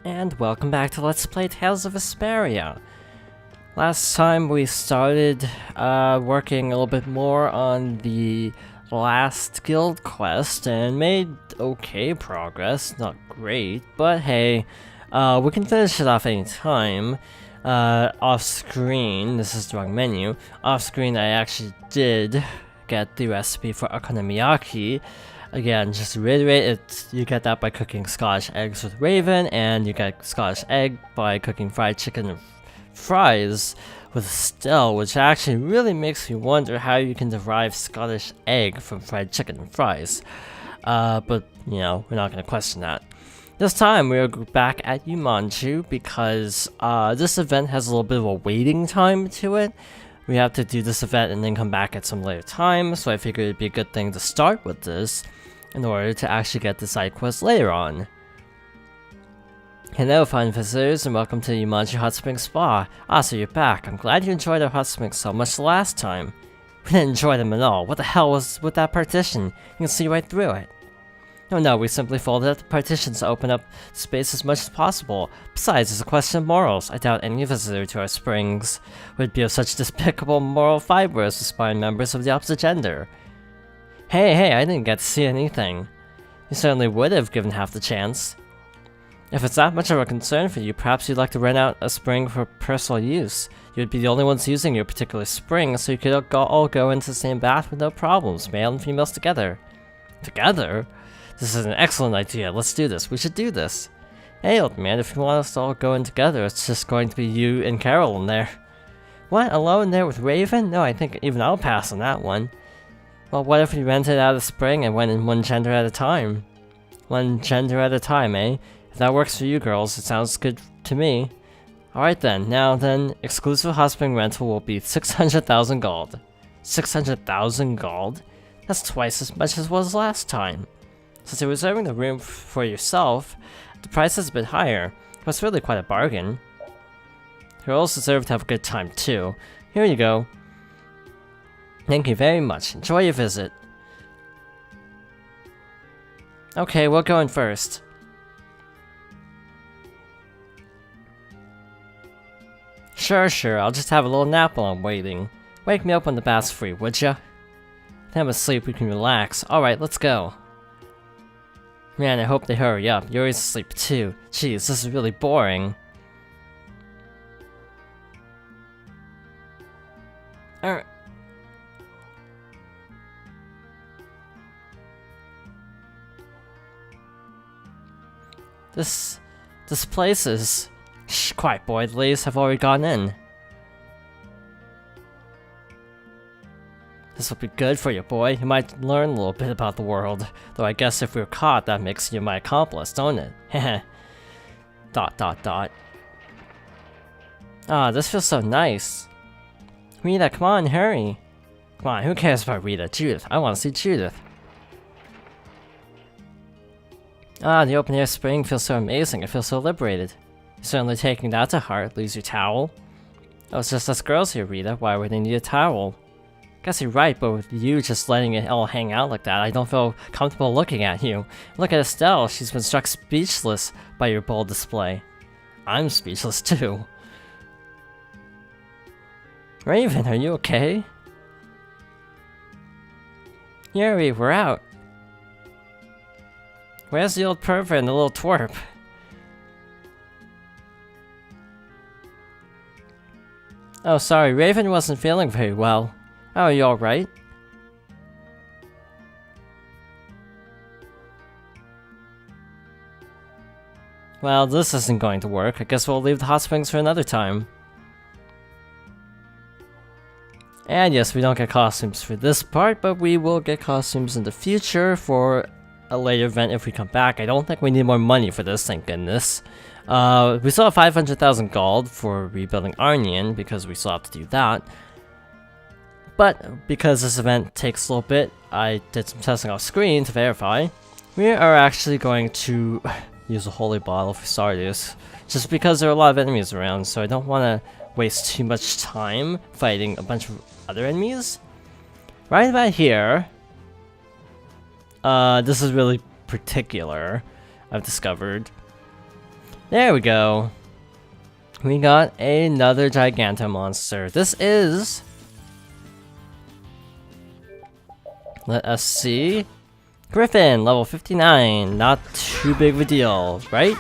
and welcome back to Let's Play Tales of Vesperia. Last time we started working a little bit more on the last guild quest and made okay progress, not great, but hey, we can finish it off any time. Off screen, this is the wrong menu, off screen I actually did get the recipe for okonomiyaki. Again, just to reiterate, you get that by cooking Scottish eggs with Raven, and you get Scottish egg by cooking fried chicken and fries with Estelle, which actually really makes me wonder how you can derive Scottish egg from fried chicken and fries. But, you know, we're not going to question that. This time, we're back at Yumanchu because this event has a little bit of a waiting time to it. We have to do this event and then come back at some later time, so I figured it'd be a good thing to start with this in order to actually get the side quest later on. Hello fine visitors and welcome to Yumanchu Hot Spring Spa. So you're back. I'm glad you enjoyed our hot springs so much the last time. We didn't enjoy them at all. What the hell was with that partition? You can see right through it. No, we simply folded up the partitions to open up space as much as possible. Besides, it's a question of morals. I doubt any visitor to our springs would be of such despicable moral fiber as to spy on members of the opposite gender. Hey, I didn't get to see anything. You certainly would have given half the chance. If it's that much of a concern for you, perhaps you'd like to rent out a spring for personal use. You would be the only ones using your particular spring, so you could all go into the same bath with no problems, male and females together. Together? This is an excellent idea. Let's do this. We should do this. Hey, old man, if you want us to all go in together, it's just going to be you and Carol in there. What? Alone there with Raven? No, I think even I'll pass on that one. Well, what if we rented out a spring and went in one gender at a time? One gender at a time, eh? If that works for you girls, it sounds good to me. Alright then, now then, exclusive hot spring rental will be 600,000 gold. 600,000 gold? That's twice as much as was last time. Since you're reserving the room for yourself, the price is a bit higher, but it's really quite a bargain. Girls deserve to have a good time too. Here you go. Thank you very much. Enjoy your visit. Okay, we'll go in first. Sure, I'll just have a little nap while I'm waiting. Wake me up when the bath's free, would ya? Then I'm asleep, we can relax. Alright, let's go. Man, I hope they hurry up. Yuri's asleep too. Jeez, this is really boring. This place is... Shh, quiet boy, the ladies have already gone in. This will be good for you, boy. You might learn a little bit about the world. Though I guess if we were caught, that makes you my accomplice, don't it? Heh. ... Ah, this feels so nice. Rita, come on, hurry. Come on, who cares about Rita? Judith, I want to see Judith. The open air spring feels so amazing. I feel so liberated. You're certainly taking that to heart. Lose your towel? Oh, it's just us girls here, Rita. Why would they need a towel? Guess you're right, but with you just letting it all hang out like that, I don't feel comfortable looking at you. Look at Estelle, she's been struck speechless by your bold display. I'm speechless too. Raven, are you okay? Yuri, we're out. Where's the old pervert and the little twerp? Oh, sorry, Raven wasn't feeling very well. Oh, are you alright? Well, this isn't going to work. I guess we'll leave the hot springs for another time. And yes, we don't get costumes for this part, but we will get costumes in the future for a later event if we come back. I don't think we need more money for this, thank goodness. We still have 500,000 gold for rebuilding Arnian, because we still have to do that. But because this event takes a little bit, I did some testing off screen to verify. We are actually going to use a holy bottle for starters, just because there are a lot of enemies around, so I don't want to waste too much time fighting a bunch of other enemies. Right about here, this is really particular, I've discovered. There we go. We got another Gigantomonster. This is... Let us see. Griffin, level 59. Not too big of a deal, right?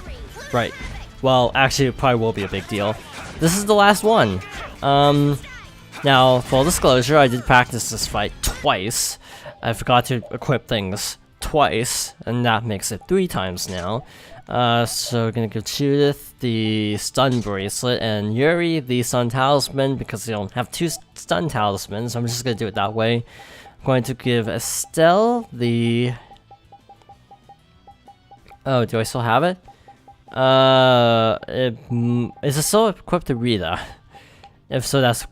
Right. Well, actually, it probably will be a big deal. This is the last one. Now, full disclosure, I did practice this fight twice. I forgot to equip things twice, and that makes it 3 times now. So we're gonna give Judith the stun bracelet and Yuri the stun talisman because they don't have 2 stun talismans. So I'm just gonna do it that way. I'm going to give Estelle the... Oh, do I still have it? Is it still equipped to Rita? If so, that's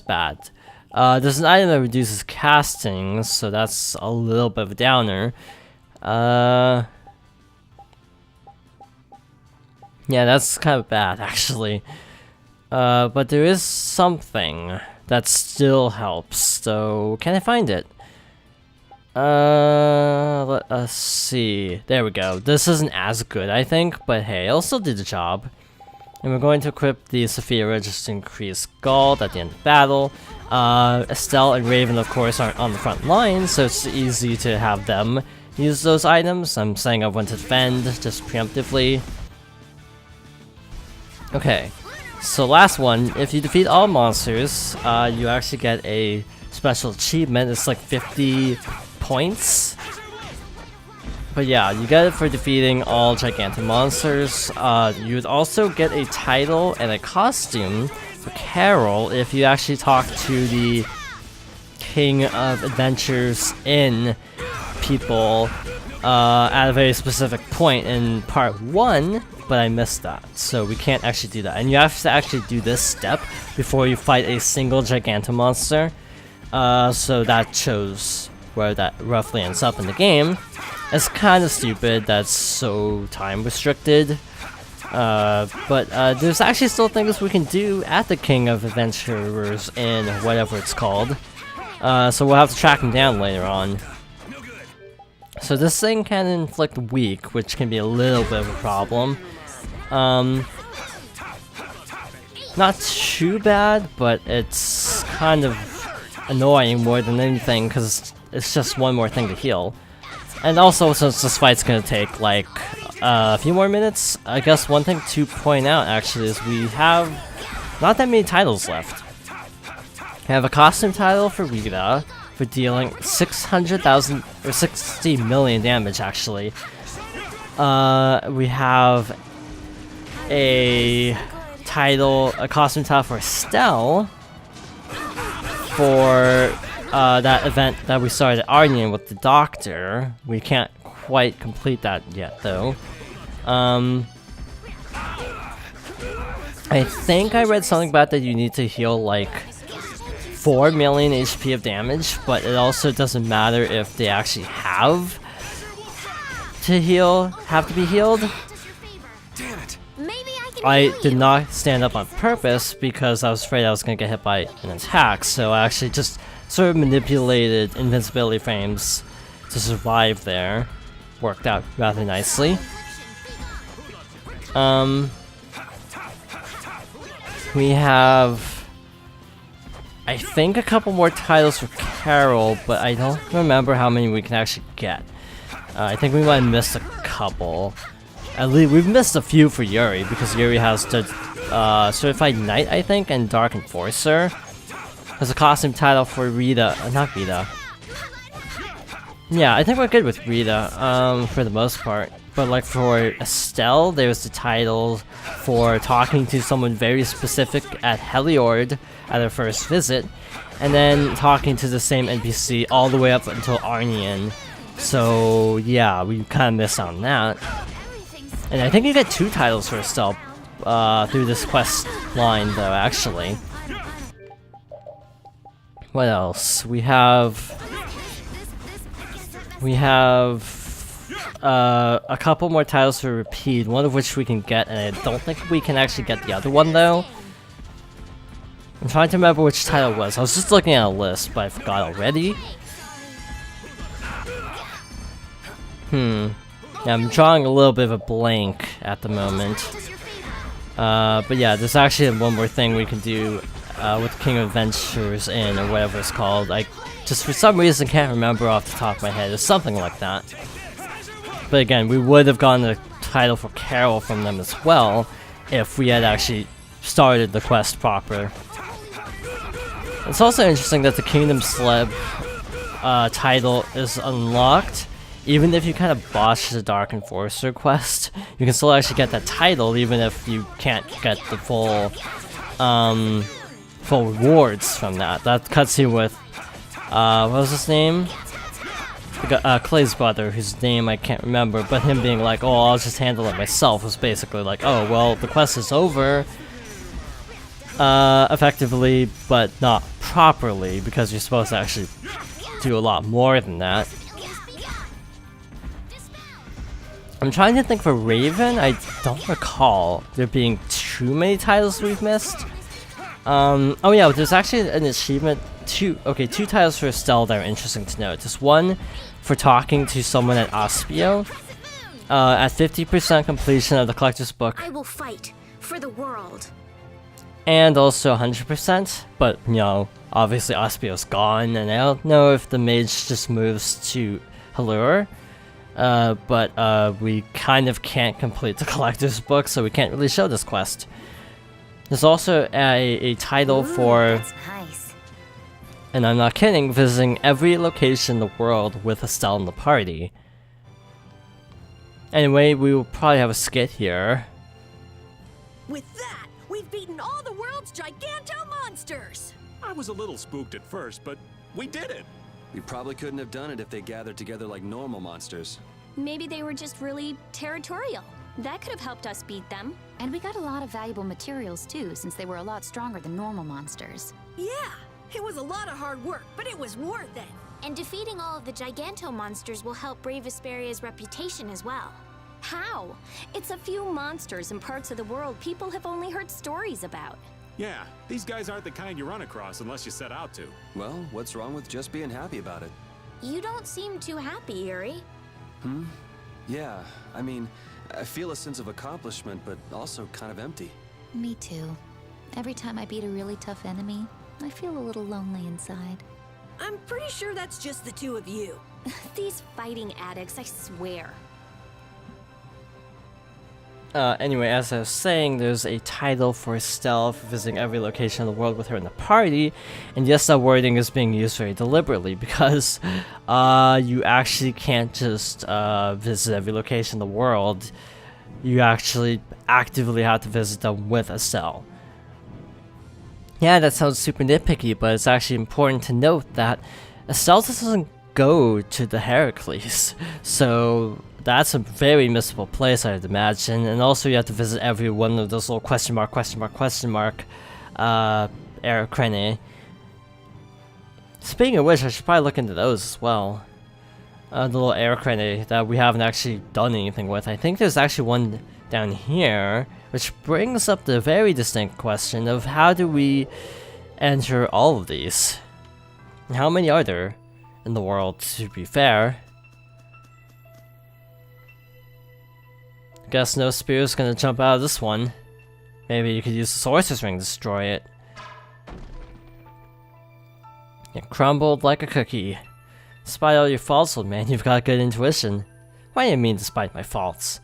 bad. There's an item that reduces casting, so that's a little bit of a downer. Yeah, that's kind of bad, actually. But there is something that still helps, so can I find it? Let us see. There we go. This isn't as good, I think, but hey, it'll still do the job. And we're going to equip the Vesperia just to increase gold at the end of battle. Estelle and Raven, of course, aren't on the front line, so it's easy to have them use those items. I'm saying I want to defend, just preemptively. Okay, so last one. If you defeat all monsters, you actually get a special achievement. It's like 50 points. But yeah, you get it for defeating all gigantic monsters. You would also get a title and a costume for Carol if you actually talk to the King of Adventures Inn people at a very specific point in part 1, but I missed that, so we can't actually do that. And you have to actually do this step before you fight a single Gigantomonster. So that shows where that roughly ends up in the game. It's kind of stupid, that's so time restricted. But there's actually still things we can do at the King of Adventurers Inn, whatever it's called. So we'll have to track him down later on. So this thing can inflict weak, which can be a little bit of a problem. Not too bad, but it's kind of annoying more than anything because it's just one more thing to heal. And also, since this fight's gonna take like a few more minutes, I guess one thing to point out actually is we have not that many titles left. We have a costume title for Rita for dealing 600,000 or 60 million damage actually. We have a costume title for Estelle for that event that we started at Arnian with the doctor. We can't quite complete that yet though. I think I read something about that you need to heal like 4 million HP of damage, but it also doesn't matter if they actually have to be healed. I did not stand up on purpose because I was afraid I was gonna get hit by an attack, so I actually just sort of manipulated invincibility frames to survive there. Worked out rather nicely. We have, I think, a couple more titles for Carol, but I don't remember how many we can actually get. I think we might have missed a couple. At least we've missed a few for Yuri, because Yuri has the Certified Knight, I think, and Dark Enforcer. There's a costume title for Rita, not Rita. Yeah, I think we're good with Rita, for the most part. But like for Estelle, there's the title for talking to someone very specific at Heliord at her first visit, and then talking to the same NPC all the way up until Arnian. So yeah, we kind of missed on that. And I think you get 2 titles for Estelle through this quest line though, actually. What else? We have a couple more titles for Repeat, one of which we can get, and I don't think we can actually get the other one though. I'm trying to remember which title it was. I was just looking at a list, but I forgot already. Yeah, I'm drawing a little bit of a blank at the moment. But yeah, there's actually one more thing we can do with King of Adventures Inn, or whatever it's called. I just for some reason can't remember off the top of my head. It's something like that. But again, we would have gotten the title for Carol from them as well if we had actually started the quest proper. It's also interesting that the Kingdom Celeb title is unlocked. Even if you kind of botch the Dark Enforcer quest, you can still actually get that title even if you can't get the full full rewards from that. That cuts you with what was his name? Clay's brother, whose name I can't remember, but him being like, oh, I'll just handle it myself, was basically like, oh, well, the quest is over, effectively, but not properly, because you're supposed to actually do a lot more than that. I'm trying to think for Raven, I don't recall there being too many titles we've missed. Oh yeah, there's actually an achievement, two titles for Estelle that are interesting to note. Just one for talking to someone at Aspio. At 50% completion of the collector's book. I will fight for the world. And also 100%, but you know, obviously Aspio's gone, and I don't know if the mage just moves to Halure. But we kind of can't complete the collector's book, so we can't really show this quest. There's also a title for, That's nice. and I'm not kidding, visiting every location in the world with Estelle in the party. Anyway, we will probably have a skit here. With that, we've beaten all the world's giganto monsters! I was a little spooked at first, but we did it! We probably couldn't have done it if they gathered together like normal monsters. Maybe they were just really territorial. That could have helped us beat them. And we got a lot of valuable materials too, since they were a lot stronger than normal monsters. Yeah, it was a lot of hard work, but it was worth it. And defeating all of the giganto monsters will help brave Vesperia's reputation as well. How? It's a few monsters in parts of the world people have only heard stories about. Yeah, these guys aren't the kind you run across unless you set out to. Well, what's wrong with just being happy about it? You don't seem too happy, Yuri. Yeah, I mean, I feel a sense of accomplishment, but also kind of empty. Me too. Every time I beat a really tough enemy, I feel a little lonely inside. I'm pretty sure that's just the two of you. These fighting addicts, I swear. Anyway, as I was saying, there's a title for Estelle for visiting every location in the world with her in the party, and yes, that wording is being used very deliberately because you actually can't just visit every location in the world. You actually actively have to visit them with Estelle. Yeah, that sounds super nitpicky, but it's actually important to note that Estelle doesn't go to the Heracles, so that's a very missable place, I'd imagine, and also you have to visit every one of those little question mark, Aerocrene. Speaking of which, I should probably look into those as well. The little Aerocrene that we haven't actually done anything with. I think there's actually one down here, which brings up the very distinct question of how do we enter all of these? And how many are there in the world, to be fair? Guess no spear's gonna jump out of this one. Maybe you could use the Sorcerer's Ring to destroy it. It crumbled like a cookie. Despite all your faults, old man, you've got good intuition. What do you mean, despite my faults?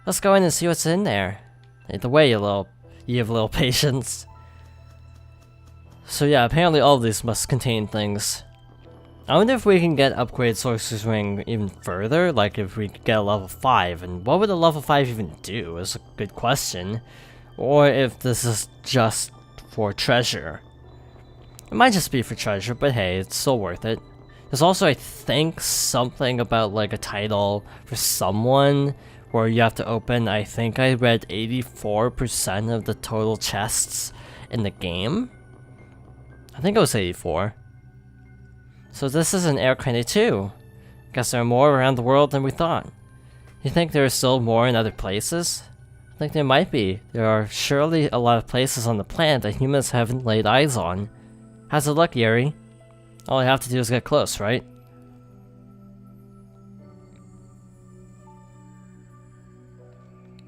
Let's go in and see what's in there. Lead the way, you have little patience. So yeah, apparently all of these must contain things. I wonder if we can get upgrade Sorcerer's Ring even further, like if we could get a level 5, and what would a level 5 even do is a good question. Or if this is just for treasure. It might just be for treasure, but hey, it's still worth it. There's also, I think, something about like a title for someone where you have to open, I think I read 84% of the total chests in the game. I think it was 84. So this is an Aerocrene too. Guess there are more around the world than we thought. You think there are still more in other places? I think there might be. There are surely a lot of places on the planet that humans haven't laid eyes on. How's it look, Yuri? All I have to do is get close, right?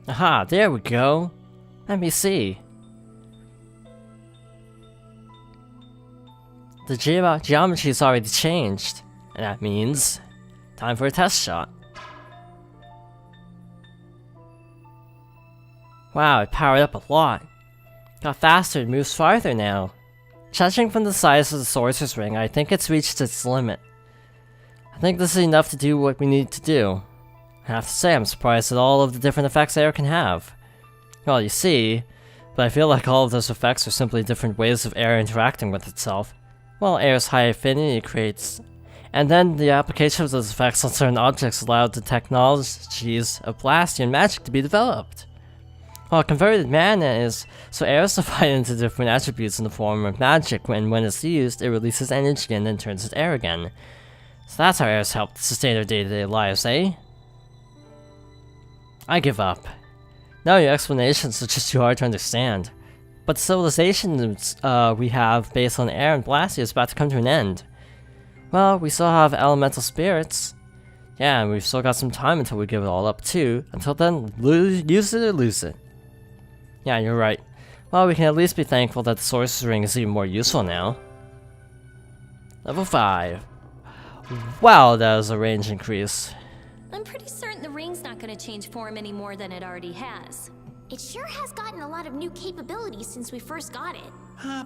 Aha, there we go. Let me see. The geometry's already changed, and that means time for a test shot. Wow, it powered up a lot. Got faster and moves farther now. Judging from the size of the Sorcerer's Ring, I think it's reached its limit. I think this is enough to do what we need to do. I have to say, I'm surprised at all of the different effects air can have. Well, you see, but I feel like all of those effects are simply different ways of air interacting with itself. Well, air's high affinity creates... And then the application of those effects on certain objects allowed the technologies of blasting and magic to be developed. Well, converted mana is... So air is divided into different attributes in the form of magic, and when it's used, it releases energy and then turns into air again. So that's how air's helped sustain our day-to-day lives, eh? I give up. No, your explanations are just too hard to understand. But the civilization we have based on air and blasting is about to come to an end. Well, we still have elemental spirits. Yeah, and we've still got some time until we give it all up too. Until then, use it or lose it. Yeah, you're right. Well, we can at least be thankful that the Sorcerer's Ring is even more useful now. Level 5. Wow, that was a range increase. I'm pretty certain the ring's not gonna change form any more than it already has. It sure has gotten a lot of new capabilities since we first got it.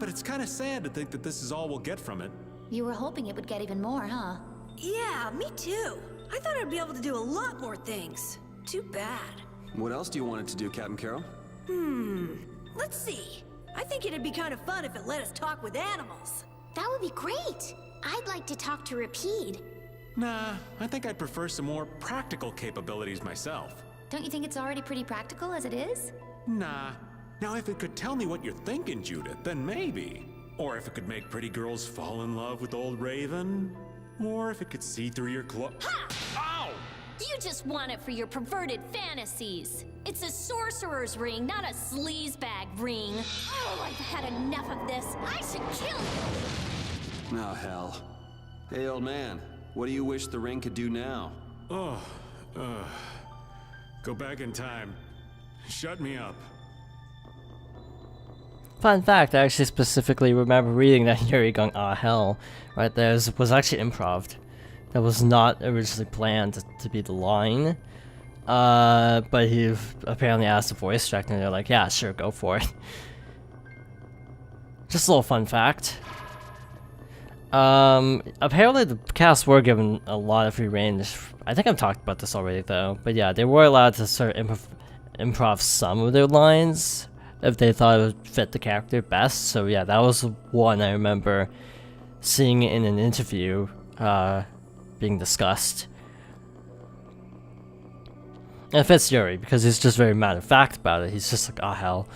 But it's kind of sad to think that this is all we'll get from it. You were hoping it would get even more, huh? Yeah, me too. I thought I'd be able to do a lot more things. Too bad. What else do you want it to do, Captain Carol? Let's see. I think it'd be kind of fun if it let us talk with animals. That would be great. I'd like to talk to Rapide. Nah, I think I'd prefer some more practical capabilities myself. Don't you think it's already pretty practical as it is? Nah. Now if it could tell me what you're thinking, Judith, then maybe. Or if it could make pretty girls fall in love with old Raven. Or if it could see through your Ha! Ow! You just want it for your perverted fantasies. It's a sorcerer's ring, not a sleazebag ring. Oh, I've had enough of this. I should kill you. Oh, hell. Hey, old man. What do you wish the ring could do now? Go back in time. Shut me up. Fun fact, I actually specifically remember reading that Yuri going, "Ah, hell," right there was actually improv. That was not originally planned to be the line. But he apparently asked the voice director and they're like, yeah, sure, go for it. Just a little fun fact. Apparently the cast were given a lot of free range. I think I've talked about this already though, but yeah, they were allowed to sort of improv some of their lines if they thought it would fit the character best. So yeah, that was one I remember seeing in an interview being discussed. And it fits Yuri because he's just very matter of fact about it. He's just like, oh hell.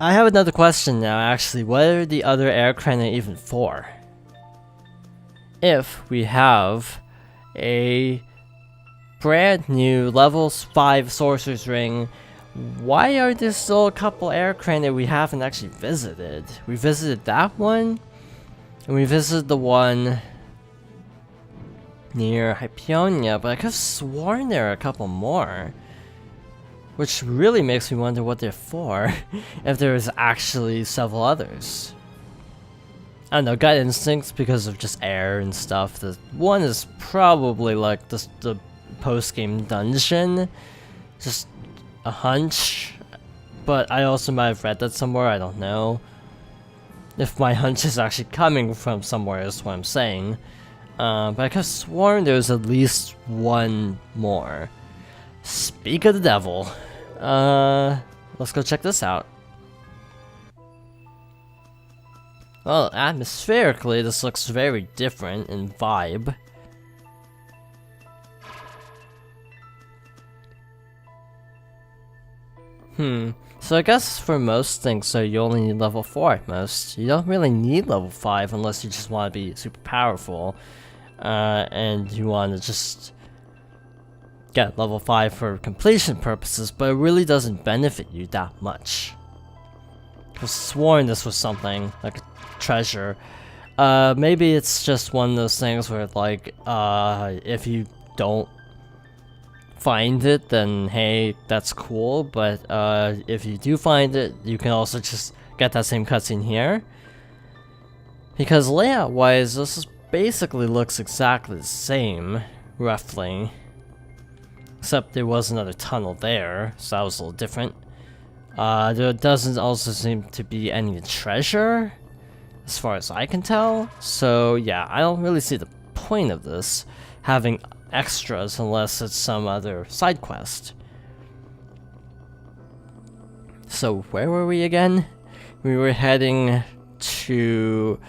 I have another question now actually. What are the other air credit even for? If we have a brand new level 5 Sorcerer's Ring, why are there still a couple air credit we haven't actually visited? We visited that one, and we visited the one near Hypionia, but I could have sworn there are a couple more. Which really makes me wonder what they're for, if there's actually several others. I don't know, gut instincts because of just air and stuff. The one is probably like the post-game dungeon. Just a hunch. But I also might have read that somewhere, I don't know. If my hunch is actually coming from somewhere is what I'm saying. But I could have sworn there was at least one more. Speak of the devil. Let's go check this out. Well, atmospherically, this looks very different in vibe. So I guess for most things, so you only need level 4 at most. You don't really need level 5 unless you just want to be super powerful. And you want to just get level 5 for completion purposes, but it really doesn't benefit you that much. I was sworn this was something like a treasure. Maybe it's just one of those things where like if you don't find it, then hey, that's cool. But if you do find it, you can also just get that same cutscene here. Because layout-wise, this basically looks exactly the same, roughly. Except there was another tunnel there, so that was a little different. There doesn't also seem to be any treasure, as far as I can tell. So yeah, I don't really see the point of this, having extras, unless it's some other side quest. So where were we again? We were heading to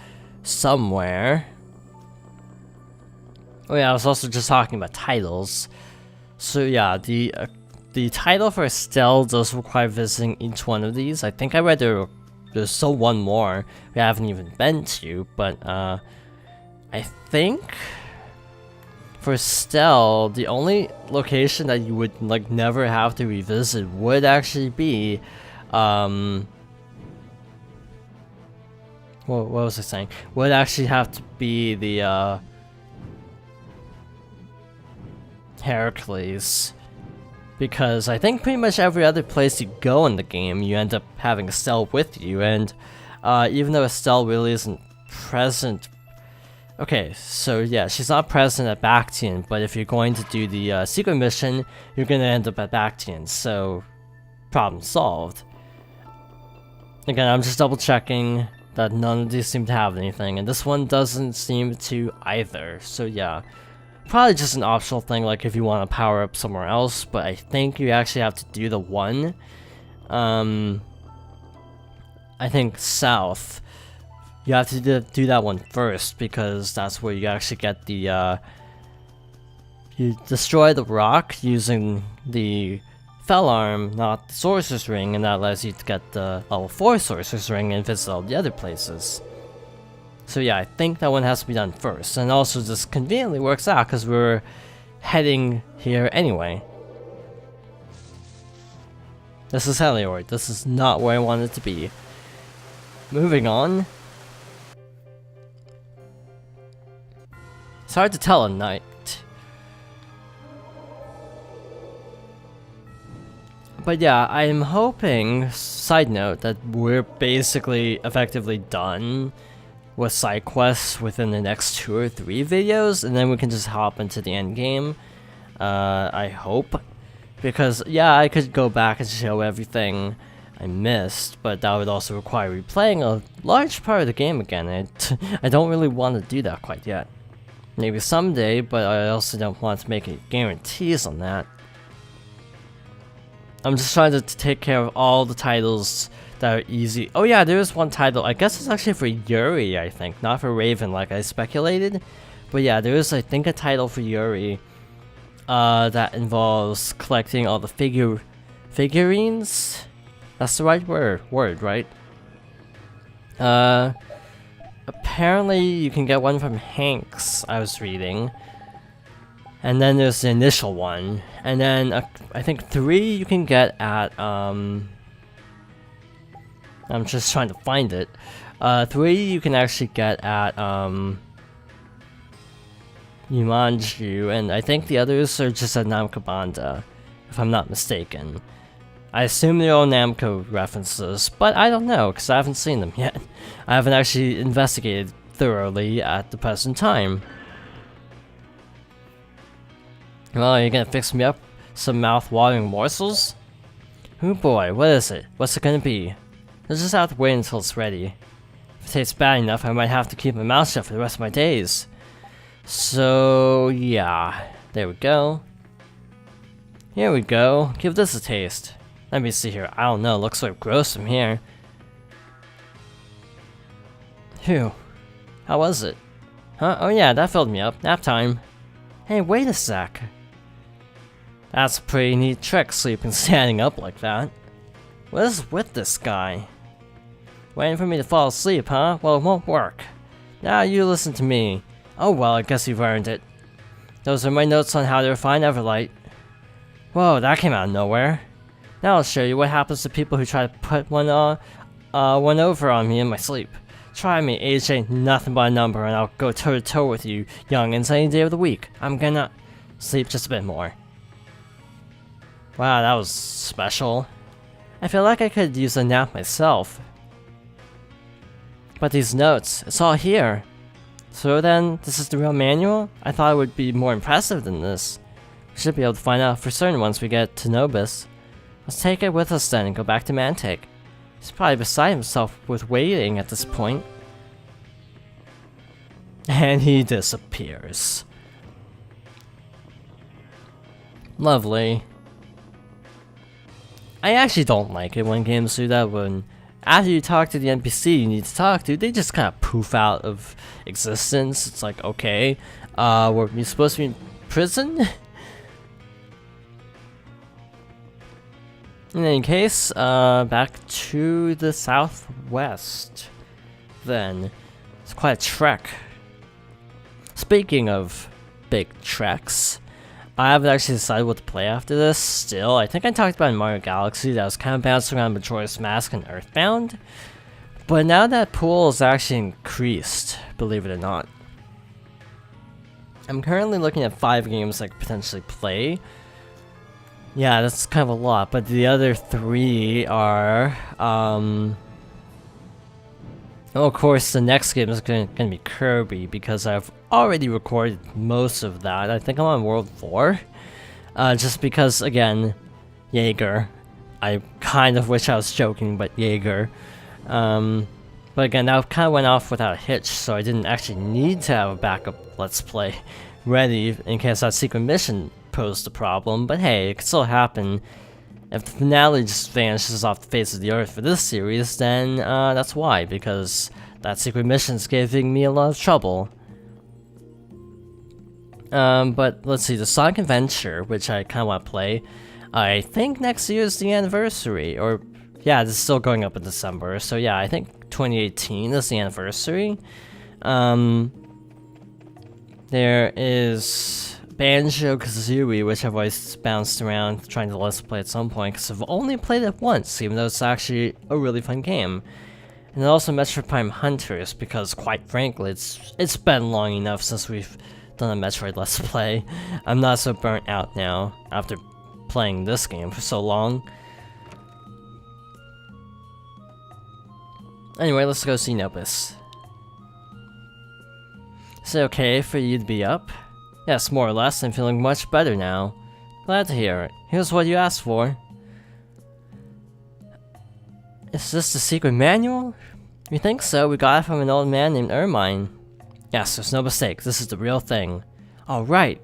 somewhere. Oh yeah, I was also just talking about titles. So yeah, the title for Estelle does require visiting each one of these. I think I read there's still one more we haven't even been to, but I think for Estelle, the only location that you would like never have to revisit would actually be what was I saying? Would actually have to be the Heracles. Because I think pretty much every other place you go in the game, you end up having Estelle with you, and even though Estelle really isn't present... Okay, so yeah, she's not present at Bactian, but if you're going to do the secret mission, you're gonna end up at Bactian, so problem solved. Again, I'm just double checking that none of these seem to have anything, and this one doesn't seem to either, so yeah. Probably just an optional thing, like if you want to power up somewhere else, but I think you actually have to do the one. I think south. You have to do that one first, because that's where you actually get the, you destroy the rock using the Fell Arm, not the Sorcerer's Ring, and that allows you to get the level 4 Sorcerer's Ring and visit all the other places. So yeah, I think that one has to be done first, and also just conveniently works out because we're heading here anyway. This is Heliord. This is not where I wanted to be. Moving on. It's hard to tell at night. But yeah, I'm hoping, side note, that we're basically effectively done with side quests within the next 2 or 3 videos, and then we can just hop into the end game. I hope, because yeah, I could go back and show everything I missed, but that would also require replaying a large part of the game again, and I don't really want to do that quite yet. Maybe someday, but I also don't want to make any guarantees on that. I'm just trying to take care of all the titles that are easy. Oh yeah, there is one title. I guess it's actually for Yuri, I think, not for Raven like I speculated. But yeah, there is, I think, a title for Yuri that involves collecting all the figurines. That's the right word, right? Apparently you can get one from Hanks, I was reading. And then there's the initial one. And then I think 3 you can get at I'm just trying to find it. 3 you can actually get at Yumanju, and I think the others are just at Namco Banda, if I'm not mistaken. I assume they're all Namco references, but I don't know, because I haven't seen them yet. I haven't actually investigated thoroughly at the present time. Well, are you gonna fix me up some mouth-watering morsels? Oh boy, what is it? What's it gonna be? I'll just have to wait until it's ready. If it tastes bad enough, I might have to keep my mouth shut for the rest of my days. So, yeah. There we go. Here we go. Give this a taste. Let me see here. I don't know. Looks sort of gross from here. Phew. How was it? Huh? Oh yeah, that filled me up. Nap time. Hey, wait a sec. That's a pretty neat trick, sleeping standing up like that. What is with this guy? Waiting for me to fall asleep, huh? Well, it won't work. Now you listen to me. Oh well, I guess you've earned it. Those are my notes on how to refine Everlight. Whoa, that came out of nowhere. Now I'll show you what happens to people who try to put one over on me in my sleep. Try me, age ain't nothing but a number, and I'll go toe to toe with you youngins any day of the week. I'm gonna sleep just a bit more. Wow, that was special. I feel like I could use a nap myself. But these notes, it's all here. So then, this is the real manual? I thought it would be more impressive than this. We should be able to find out for certain once we get to Nobis. Let's take it with us then and go back to Mantic. He's probably beside himself with waiting at this point. And he disappears. Lovely. I actually don't like it when games do that, when after you talk to the NPC you need to talk to, they just kind of poof out of existence. It's like, okay, were we supposed to be in prison? In any case, back to the southwest then. It's quite a trek. Speaking of big treks, I haven't actually decided what to play after this still. I think I talked about in Mario Galaxy that I was kind of bouncing around Majora's Mask and Earthbound. But now that pool is actually increased, believe it or not. I'm currently looking at 5 games I could potentially play. Yeah, that's kind of a lot, but the other 3 are, oh, of course, the next game is gonna be Kirby, because I've already recorded most of that. I think I'm on World 4. Just because, again, Jaeger. I kind of wish I was joking, but Jaeger. But again, that kind of went off without a hitch, so I didn't actually need to have a backup Let's Play ready in case that secret mission posed a problem. But hey, it could still happen. If the finale just vanishes off the face of the earth for this series, then that's why, because that secret mission's giving me a lot of trouble. But let's see, the Sonic Adventure, which I kind of want to play, I think next year is the anniversary, or yeah, this is still going up in December, so yeah, I think 2018 is the anniversary. There is Banjo-Kazooie, which I've always bounced around trying to let's play at some point, because I've only played it once, even though it's actually a really fun game. And also Metroid Prime Hunters, because quite frankly, it's been long enough since we've done a Metroid Let's Play. I'm not so burnt out now, after playing this game for so long. Anyway, let's go see Nobis. Is it okay for you to be up? Yes, more or less. I'm feeling much better now. Glad to hear it. Here's what you asked for. Is this the secret manual? You think so? We got it from an old man named Ermine. Yes, there's no mistake. This is the real thing. Oh, right.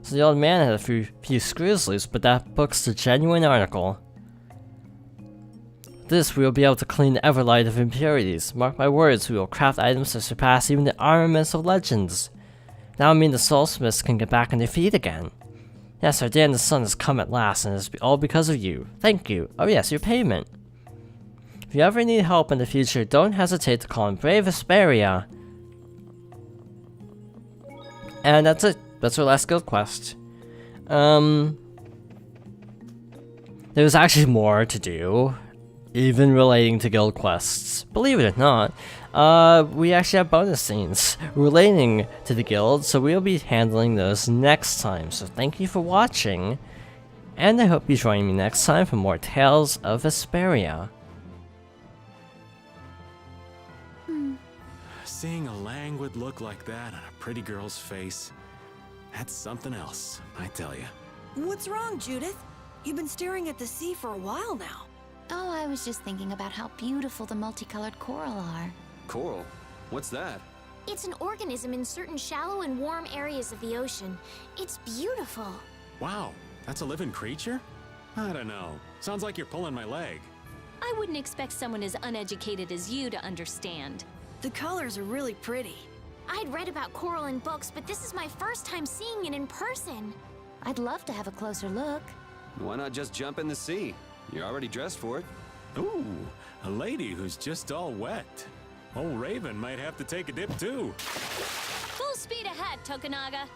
So the old man had a few screws loose, but that book's the genuine article. With this, we will be able to clean the Everlight of impurities. Mark my words, we will craft items that surpass even the armaments of legends. That will mean the Soulsmiths can get back on their feet again. Yes, our day in the sun has come at last, and it's all because of you. Thank you. Oh yes, your payment. If you ever need help in the future, don't hesitate to call on Brave Vesperia. And that's it. That's our last guild quest. There's actually more to do, even relating to guild quests. Believe it or not. We actually have bonus scenes relating to the guild, so we'll be handling those next time. So thank you for watching, and I hope you join me next time for more Tales of Vesperia. Seeing a languid look like that on a pretty girl's face, that's something else, I tell you. What's wrong, Judith? You've been staring at the sea for a while now. Oh, I was just thinking about how beautiful the multicolored coral are. Coral? What's that? It's an organism in certain shallow and warm areas of the ocean. It's beautiful. Wow, that's a living creature? I don't know. Sounds like you're pulling my leg. I wouldn't expect someone as uneducated as you to understand. The colors are really pretty. I'd read about coral in books, but this is my first time seeing it in person. I'd love to have a closer look. Why not just jump in the sea? You're already dressed for it. Ooh, a lady who's just all wet. Old Raven might have to take a dip too. Full speed ahead, Tokunaga.